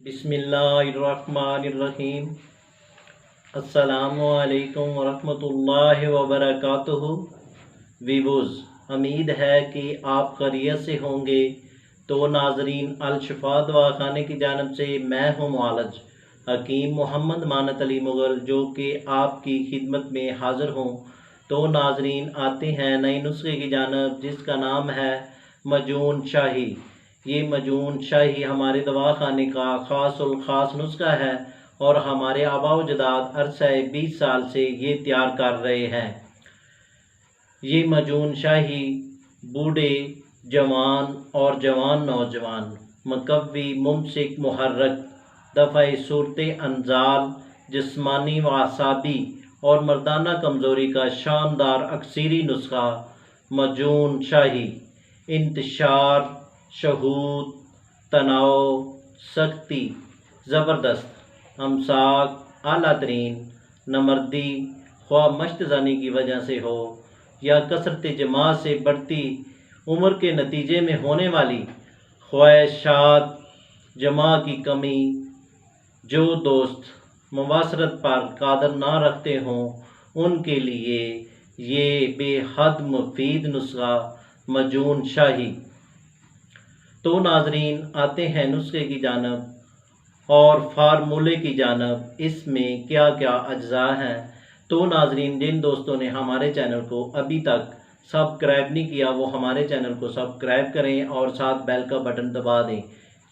बिस्मिल्लाहिर्रहमानिर्रहीम। अस्सलामुअलैकुम वरहमतुल्लाहि वबरकातुहू। वीवोज़, उम्मीद है कि आप खैरियत से होंगे। तो नाजरीन, अल शिफा दवाखाने की जानिब से मैं हूँ मुआलज हकीम मोहम्मद मानत अली मुग़ल, जो कि आपकी खिदमत में हाज़िर हूँ। तो नाजरीन, आते हैं नए नुस्खे की जानिब, जिसका नाम है मजून शाही। ये मजून शाही हमारे दवाखाने का ख़ास नुस्खा है और हमारे आबा व अजदाद अरसा 20 साल से ये तैयार कर रहे हैं। ये मजून शाही बूढ़े, जवान और जवान नौजवान, मुकव्वी, मुमसिक, मुहर्रक, दफ़ा सूरत अंजाल, जिस्मानी व आसाबी और मर्दाना कमज़ोरी का शानदार अक्सीरी नुस्खा मजून शाही। इंतशार, शहूद, तनाव, सख्ती, ज़बरदस्त, अमसाक, आला तरीन, नमर्दी, ख्वाह मश्तज़ानी की वजह से हो या कसरत जमा से बढ़ती उम्र के नतीजे में होने वाली ख्वाहिशात, जमा की कमी, जो दोस्त मुबाशरत पर कादर ना रखते हों, उनके लिए ये बेहद मुफीद नुस्खा मजून शाही। तो नाजरीन, आते हैं नुस्खे की जानिब और फार्मूले की जानिब, इसमें क्या क्या अज्जा हैं। तो नाजरीन, जिन दोस्तों ने हमारे चैनल को अभी तक सब्सक्राइब नहीं किया, वो हमारे चैनल को सब्सक्राइब करें और साथ बेल का बटन दबा दें,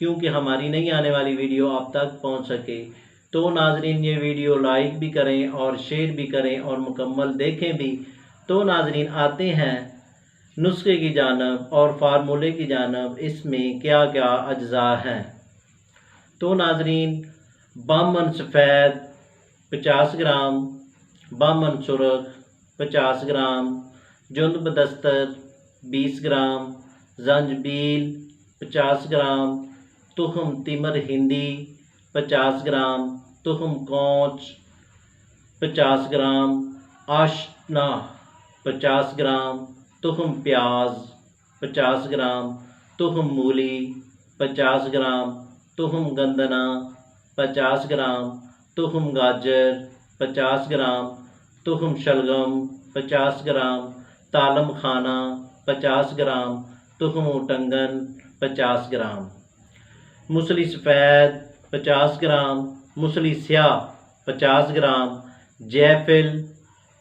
क्योंकि हमारी नई आने वाली वीडियो आप तक पहुंच सके। तो नाजरीन, ये वीडियो लाइक भी करें और शेयर भी करें और मुकम्मल देखें भी। तो नाजरीन, आते हैं नुस्खे की जानिब और फार्मूले की जानिब, इसमें क्या क्या अज्जा हैं। तो नाजरीन, बामन सफ़ेद 50 ग्राम, बामन सुरख 50 ग्राम, जुंद बदस्तर 20 ग्राम, जंजबील 50 ग्राम, तुखम तिमर हिंदी 50 ग्राम, तुखम कौच 50 ग्राम, आशना 50 ग्राम, तुखम प्याज 50 ग्राम, तुखम मूली 50 ग्राम, तुखम गंदना 50 ग्राम, तुखम गाजर 50 ग्राम, तुखम शलगम 50 ग्राम, तालम खाना 50 ग्राम, तुखम उटंगन 50 ग्राम, मूसली सफ़ेद 50 ग्राम, मूसली स्याह 50 ग्राम, जैफिल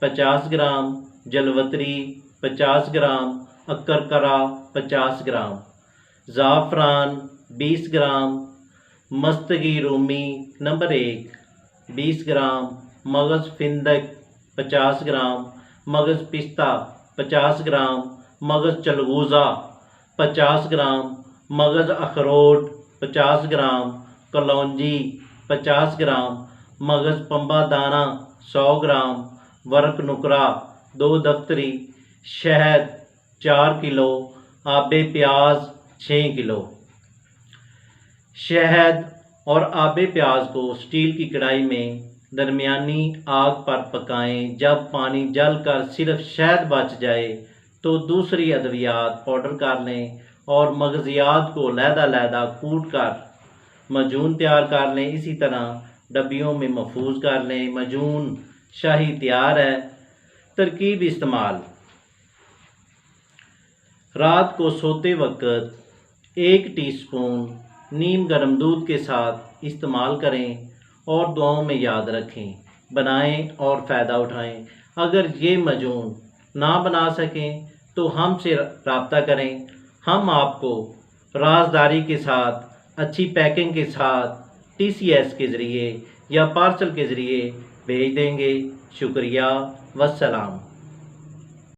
50 ग्राम, जलवतरी 50 ग्राम, अक्करकरा 50 ग्राम, ज़ाफ़रान 20 ग्राम, मस्तगी रूमी नंबर 1 20 ग्राम, मगज़ फिंदक 50 ग्राम, मगज़ पिस्ता 50 ग्राम, मगज़ चलगूज़ा 50 ग्राम, मगज़ अखरोट 50 ग्राम, कलौंजी 50 ग्राम, मगज़ पंबा दाना 100 ग्राम, वर्क नुकरा 2 दफ्तरी, शहद 4 किलो, आबे प्याज 6 किलो। शहद और आबे प्याज को स्टील की कढ़ाई में दरमियानी आग पर पकाएं। जब पानी जलकर सिर्फ शहद बच जाए तो दूसरी अद्वियात पाउडर कर लें और मगज़ियात को लहदा कूट कर मजून तैयार कर लें। इसी तरह डब्बियों में महफूज कर लें। मजून शाही तैयार है। तरकीब इस्तेमाल: रात को सोते वक्त 1 टीस्पून नीम गर्म दूध के साथ इस्तेमाल करें और दुआओं में याद रखें। बनाएं और फ़ायदा उठाएं। अगर ये मजून ना बना सकें तो हमसे रब्ता करें। हम आपको राजदारी के साथ, अच्छी पैकिंग के साथ TCS के ज़रिए या पार्सल के ज़रिए भेज देंगे। शुक्रिया, वस्सलाम।